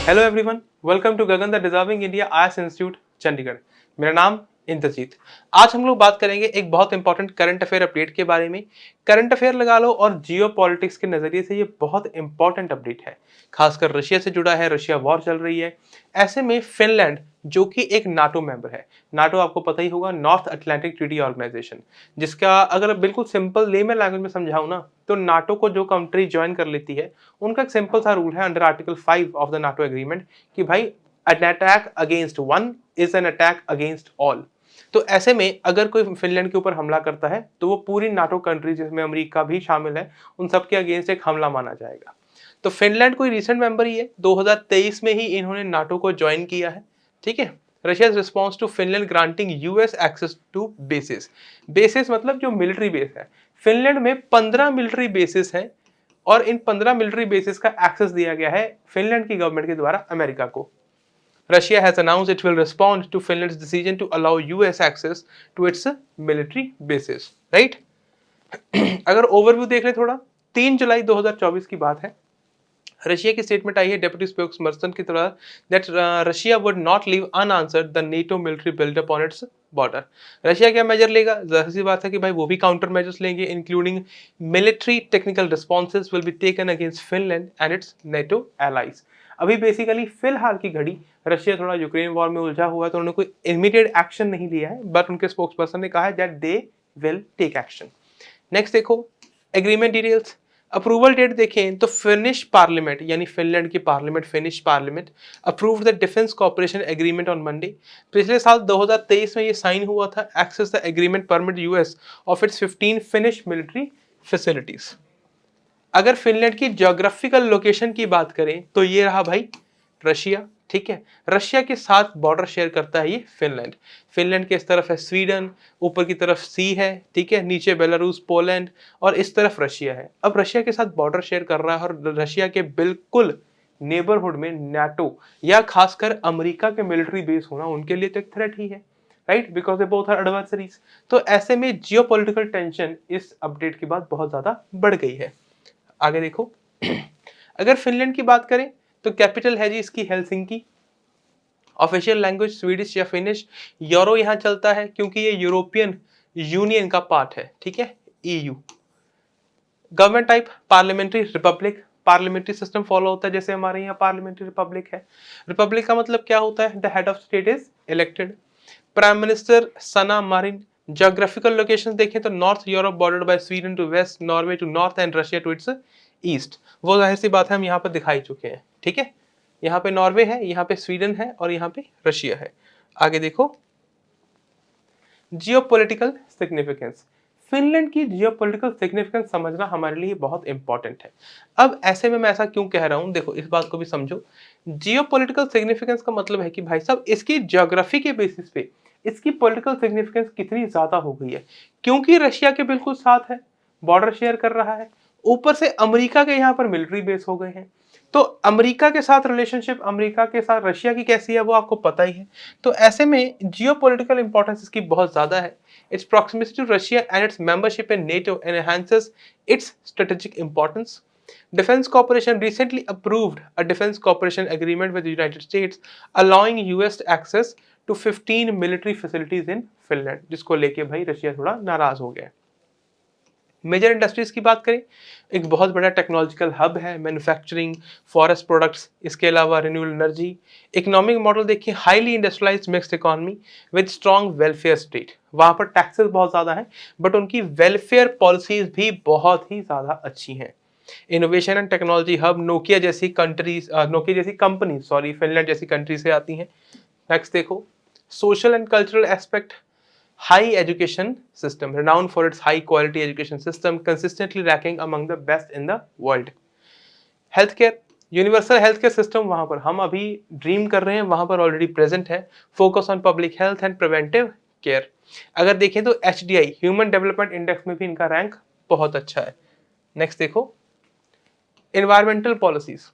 Hello everyone, welcome to Gagan the deserving India IAS institute Chandigarh. मेरा नाम इंद्रजीत। आज हम लोग बात करेंगे एक बहुत इंपॉर्टेंट करंट अफेयर अपडेट के बारे में। करंट अफेयर लगा लो और जियो पॉलिटिक्स के नजरिए से ये बहुत इंपॉर्टेंट अपडेट है। खासकर रशिया से जुड़ा है, रशिया वॉर चल रही है। ऐसे में फिनलैंड जो कि एक नाटो मेंबर है, नाटो आपको पता ही होगा, नॉर्थ अटलांटिक ट्रीटी ऑर्गेनाइजेशन, जिसका अगर बिल्कुल सिंपल लेमन लैंग्वेज में समझाऊं ना, तो नाटो को जो कंट्री ज्वाइन कर लेती है उनका एक सिंपल सा रूल है under article 5 of the NATO agreement कि भाई an attack against one is an attack against all. तो ऐसे में अगर कोई फिनलैंड के ऊपर हमला करता है तो वो पूरी नाटो कंट्री जिसमें अमेरिका भी शामिल है उन सबके अगेंस्ट एक हमला माना जाएगा। तो फिनलैंड कोई रिसेंट मेंबर ही है, 2023 में ही इन्होंने नाटो को ज्वाइन किया है। ठीक है। रशिया's response to Finland granting US access to bases। Basis मतलब जो मिलिट्री बेस है। फिनलैंड में 15 मिलिट्री बेसिस हैं और इन 15 मिलिट्री बेसिस का एक्सेस दिया गया है फिनलैंड की गवर्नमेंट के द्वारा अमेरिका को। Russia has announced it will respond to Finland's decision to allow US access to its military bases, right? अगर ओवरव्यू देख ले थोड़ा, 3 जुलाई 2024 की बात है। रशिया की स्टेटमेंट आई है डेप्यूटी स्पोक्सपर्सन की तरह that Russia would not leave unanswered the NATO military buildup on its border. Russia क्या मेजर लेगा? जाहिर सी बात है कि भाई वो भी काउंटर मेजर्स लेंगे, including military technical responses will be taken against Finland and its NATO allies. अभी बेसिकली फिलहाल की घड़ी रशिया थोड़ा यूक्रेन वॉर में उलझा हुआ है तो उन्होंने कोई इमीडिएट एक्शन नहीं लिया है, बट उनके स्पोक्सपर्सन ने कहा है that they will take action. Next देखो एग्रीमेंट डिटेल्स। अप्रूवल डेट देखें तो फिनिश पार्लियामेंट यानी फिनलैंड की parliament, Finnish parliament approved the defence cooperation agreement on Monday. पिछले साल 2023 में ये साइन हुआ था। Access the agreement permit US of its 15 Finnish military facilities. अगर फिनलैंड की ज्योग्राफिकल लोकेशन की बात करें तो ये रहा भाई रशिया। ठीक है, रशिया के साथ बॉर्डर शेयर करता है ये फिनलैंड। फिनलैंड के इस तरफ है स्वीडन, ऊपर की तरफ सी है, ठीक है, नीचे बेलारूस, पोलैंड और इस तरफ रशिया है। अब रशिया के साथ बॉर्डर शेयर कर रहा है और रशिया के बिल्कुल नेबरहुड में नाटो या खासकर अमेरिका के मिलिट्री बेस होना उनके लिए तो एक थ्रेट ही है, right, because they both are adversaries. तो ऐसे में जियोपॉलिटिकल टेंशन इस अपडेट के बाद बहुत ज्यादा बढ़ गई है। आगे देखो अगर फिनलैंड की बात करें तो कैपिटल है जी इसकी हेलसिंकी। ऑफिशियल लैंग्वेज स्वीडिश या फिनिश। यूरो यहां चलता है क्योंकि ये यूरोपियन यूनियन का पार्ट है, ठीक है, EU. Government type parliamentary Republic, parliamentary system follow होता है जैसे हमारे यहाँ पार्लियामेंट्री रिपब्लिक है। रिपब्लिक का मतलब क्या होता है? The head of state is elected. Prime minister Sanna Marin. Geographical location देखें तो north Europe bordered by Sweden to west, Norway to north and Russia to its east. वो जाहिर सी बात है हम यहाँ पर दिखाई चुके हैं, ठीक है। यहाँ पे नॉर्वे है, यहाँ पे स्वीडन है और यहाँ पे रशिया है। आगे देखो जियोपॉलिटिकल सिग्निफिकेंस। फिनलैंड की जियोपॉलिटिकल सिग्निफिकेंस समझना हमारे लिए बहुत इंपॉर्टेंट है। अब ऐसे में मैं ऐसा क्यों कह रहा हूं, देखो इस बात को भी समझो। जियोपॉलिटिकल सिग्निफिकेंस का मतलब है कि भाई साहब इसकी ज्योग्राफी के बेसिस पे इसकी पॉलिटिकल सिग्निफिकेंस कितनी ज्यादा हो गई है, क्योंकि रशिया के बिल्कुल साथ है, बॉर्डर शेयर कर रहा है, ऊपर से अमेरिका के यहाँ पर मिलिट्री बेस हो गए हैं। तो अमेरिका के साथ रिलेशनशिप, अमेरिका के साथ रशिया की कैसी है वो आपको पता ही है। तो ऐसे में जियोपॉलिटिकल इंपॉर्टेंस इसकी बहुत ज्यादा है। Its proximity to Russia and its membership in NATO enhances its strategic importance. Defense Cooperation recently approved a defense cooperation agreement with the United States, allowing US access to 15 military facilities in Finland, जिसको लेके भाई Russia थोड़ा नाराज हो गया है। Major industries की बात करें, एक बहुत बड़ा टेक्नोलॉजिकल हब है, मैन्युफैक्चरिंग, फॉरेस्ट प्रोडक्ट्स, इसके अलावा रिन्यूएबल एनर्जी। इकोनॉमिक मॉडल देखिए, highly industrialised mixed economy with strong welfare state. वहां पर टैक्सेस बहुत ज्यादा है बट उनकी वेलफेयर पॉलिसीज भी बहुत ही ज्यादा अच्छी हैं। Innovation and technology hub, Nokia जैसी कंट्रीज, नोकिया जैसी कंपनी, सॉरी, फिनलैंड जैसी कंट्री से आती हैं। नेक्स्ट देखो social and cultural aspect. High education system, renowned for its high quality education system, consistently ranking among the best in the world. Healthcare, universal health care system वहां पर हम अभी dream कर रहे हैं, वहां पर ऑलरेडी प्रेजेंट है। Focus on public health and preventive care. अगर देखें तो HDI ह्यूमन डेवलपमेंट इंडेक्स में भी इनका रैंक बहुत अच्छा है। नेक्स्ट देखो environmental policies.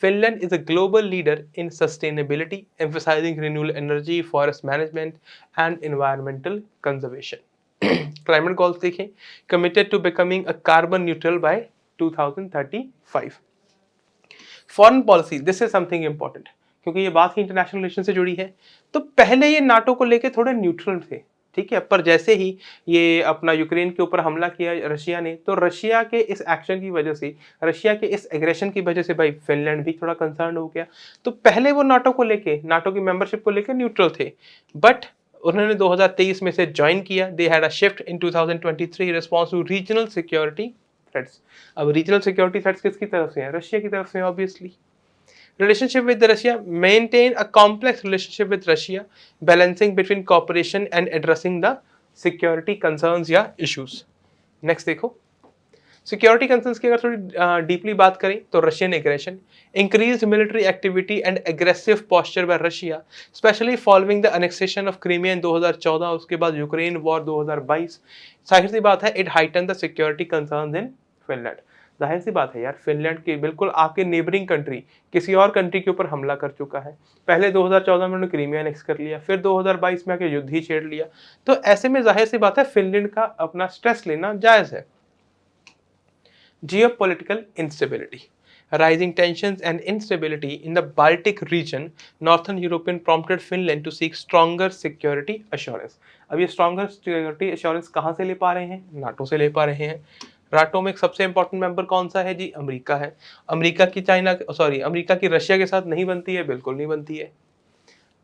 Finland is a global leader in sustainability, emphasizing renewable energy, forest management, and environmental conservation. Climate goals देखें, committed to becoming a carbon neutral by 2035. Foreign policy, this is something important क्योंकि ये बात ही international relation से जुड़ी है। तो पहले ये नाटो को लेके थोड़े न्यूट्रल थे, ठीक है, पर जैसे ही ये अपना यूक्रेन के ऊपर हमला किया रशिया ने, तो रशिया के इस एक्शन की वजह से, रशिया के इस एग्रेशन की वजह से भाई फिनलैंड भी थोड़ा कंसर्न हो गया। तो पहले वो नाटो को लेके, नाटो की मेंबरशिप को लेके न्यूट्रल थे, बट उन्होंने 2023 में से ज्वाइन किया। They had a shift in 2023 response to regional security threats. अब रीजनल सिक्योरिटी थ्रेट्स किसकी तरफ से हैं? रशिया की तरफ से हैं obviously. Relationship with Russia, maintain a complex relationship with Russia, balancing between cooperation and addressing the security concerns या issues. Next देखो, सिक्योरिटी कंसर्न्स की अगर थोड़ी डीपली बात करें तो Russian aggression, increased military activity and aggressive posture by Russia, specially following the annexation of Crimea in 2014, उसके बाद यूक्रेन वॉर 2022। जाहिर सी बात है, it heighten the security concerns in Finland. जाहिर सी बात है यार, फिनलैंड की बिल्कुल आपके नेबरिंग कंट्री किसी और कंट्री के ऊपर हमला कर चुका है। पहले 2014 में उन्होंने क्रीमिया एनेक्स कर लिया, फिर 2022 में आके युद्ध ही छेड़ लिया। तो ऐसे में जाहिर सी बात है फिनलैंड का अपना स्ट्रेस लेना जायज है। Geopolitical instability, rising tensions and instability in the Baltic region, Northern European prompted Finland to seek stronger security assurance. अब ये stronger security assurance कहाँ से ले पा रहे हैं? नाटो से ले पा रहे हैं। नाटो में एक सबसे इंपॉर्टेंट मेंबर कौन सा है जी? अमेरिका है। अमेरिका की अमेरिका की रशिया के साथ नहीं बनती है, बिल्कुल नहीं बनती है।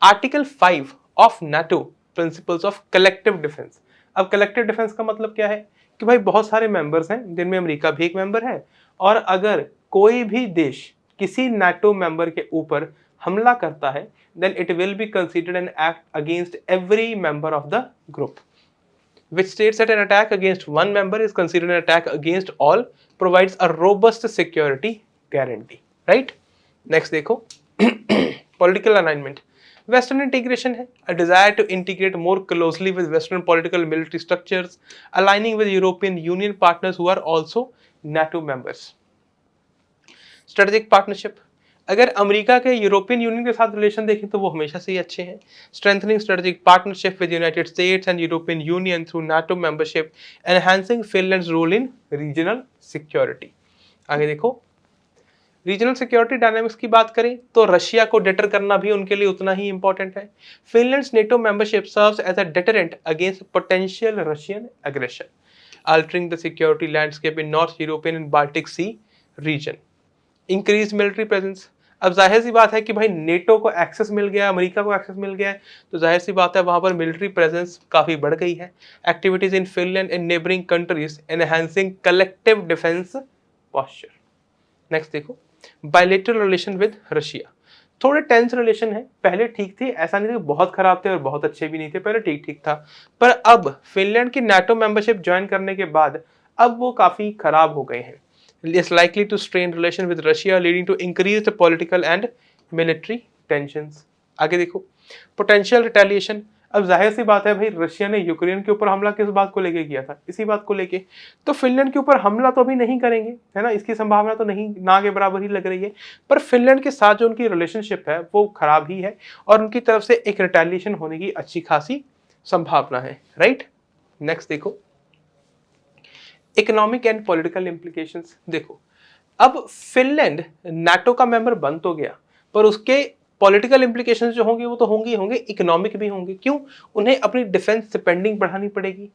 Article 5 of NATO principles of collective defence. अब कलेक्टिव डिफेंस का मतलब क्या है कि भाई बहुत सारे मेंबर्स हैं जिनमें अमेरिका भी एक मेंबर है, और अगर कोई भी देश किसी नाटो मेंबर के ऊपर हमला करता है then it will be considered an act against every member of the group, which states that an attack against one member is considered an attack against all, provides a robust security guarantee, right? Next देखो, political alignment, western integration है, a desire to integrate more closely with western political military structures, aligning with European Union partners who are also NATO members. Strategic partnership, अगर America के European union के साथ relation देखें तो वो हमेशा से ही अच्छे हैं। Strengthening strategic partnership with United States and European Union through NATO membership, enhancing Finland's role in regional security. आगे देखो, रीजनल सिक्योरिटी डायनामिक्स की बात करें तो रशिया को डेटर करना भी उनके लिए उतना ही इंपॉर्टेंट है। Finland's NATO membership serves as a deterrent against potential Russian aggression, altering the security landscape in North European and Baltic Sea region. Increase military presence, अब जाहिर सी बात है कि भाई नेटो को एक्सेस मिल गया, अमेरिका को एक्सेस मिल गया है, तो जाहिर सी बात है वहां पर मिलिट्री प्रेजेंस काफी बढ़ गई है। Activities in Finland and neighbouring countries enhancing collective defence posture. Next देखो, बायलेटरल रिलेशन विद रशिया, थोड़े टेंस रिलेशन है। पहले ठीक थे, ऐसा नहीं था बहुत खराब थे और बहुत अच्छे भी नहीं थे, पहले ठीक ठीक था, पर अब फिनलैंड की नाटो मेंबरशिप ज्वाइन करने के बाद अब वो काफी खराब हो गए हैं। is likely to strain relation with Russia, leading to increased political and military tensions. आगे देखो, potential retaliation, अब जाहिर सी बात है भाई रशिया ने यूक्रेन के ऊपर हमला किस बात को लेके किया था? इसी बात को लेके, तो फिनलैंड के ऊपर हमला तो अभी नहीं करेंगे, है ना, इसकी संभावना तो नहीं ना के बराबर ही लग रही है, पर फिनलैंड के साथ जो उनकी रिलेशनशिप है वो खराब ही है और उनकी तरफ से एक रिटेलिएशन होने की अच्छी खासी संभावना है, राइट। नेक्स्ट देखो, इकोनॉमिक एंड पॉलिटिकल इम्प्लीकेशंस। देखो, अब फिनलैंड नाटो का मेंबर बन तो गया, पर उसके पॉलिटिकल इम्प्लीकेशंस जो होंगे वो तो होंगे ही होंगे, इकोनॉमिक भी होंगे। क्यों? उन्हें अपनी डिफेंस स्पेंडिंग बढ़ानी पड़ेगी।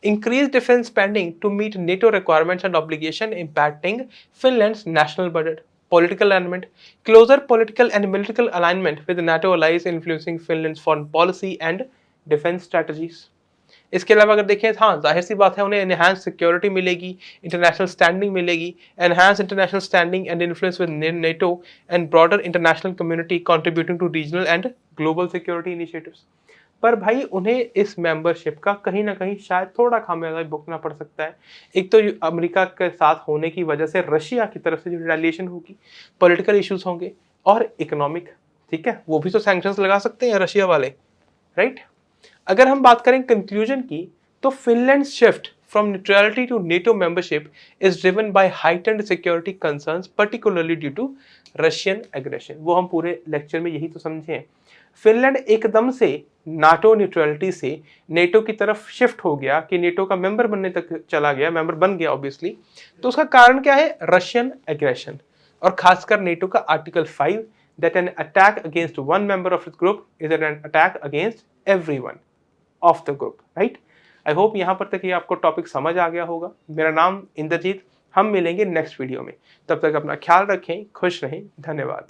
Increase defence spending to meet NATO requirements and obligation impacting Finland's national budget. Political alignment, closer political and military alignment with NATO allies influencing Finland's foreign policy and defence strategies. इसके अलावा अगर देखें, हाँ जाहिर सी बात है उन्हें एनहांस सिक्योरिटी मिलेगी, इंटरनेशनल स्टैंडिंग मिलेगी, enhance international standing and influence with NATO and broader international community contributing to regional and global security initiatives. पर भाई उन्हें इस मेंबरशिप का कहीं ना कहीं शायद थोड़ा खामियाजा भुगतना पड़ सकता है। एक तो अमेरिका के साथ होने की वजह से रशिया की तरफ से जो रिटेलिएशन होगी, पॉलिटिकल इश्यूज होंगे और इकोनॉमिक, ठीक है, वो भी तो सैंक्शंस लगा सकते हैं रशिया वाले, राइट। अगर हम बात करें कंक्लूजन की, तो Finland shift from neutrality to NATO membership is driven by heightened security concerns particularly due to Russian aggression. वो हम पूरे लेक्चर में यही तो समझे, फिनलैंड एकदम से नाटो न्यूट्रलिटी से नेटो की तरफ शिफ्ट हो गया कि नेटो का मेंबर बनने तक चला गया, मेंबर बन गया ऑब्वियसली। तो उसका कारण क्या है? Russian aggression. और खासकर नेटो का article 5 that an attack against one member of it group is an attack against everyone of the group, right. I hope यहाँ पर तक ये आपको टॉपिक समझ आ गया होगा। मेरा नाम इंद्रजीत, हम मिलेंगे नेक्स्ट वीडियो में। तब तक अपना ख्याल रखें, खुश रहें, धन्यवाद।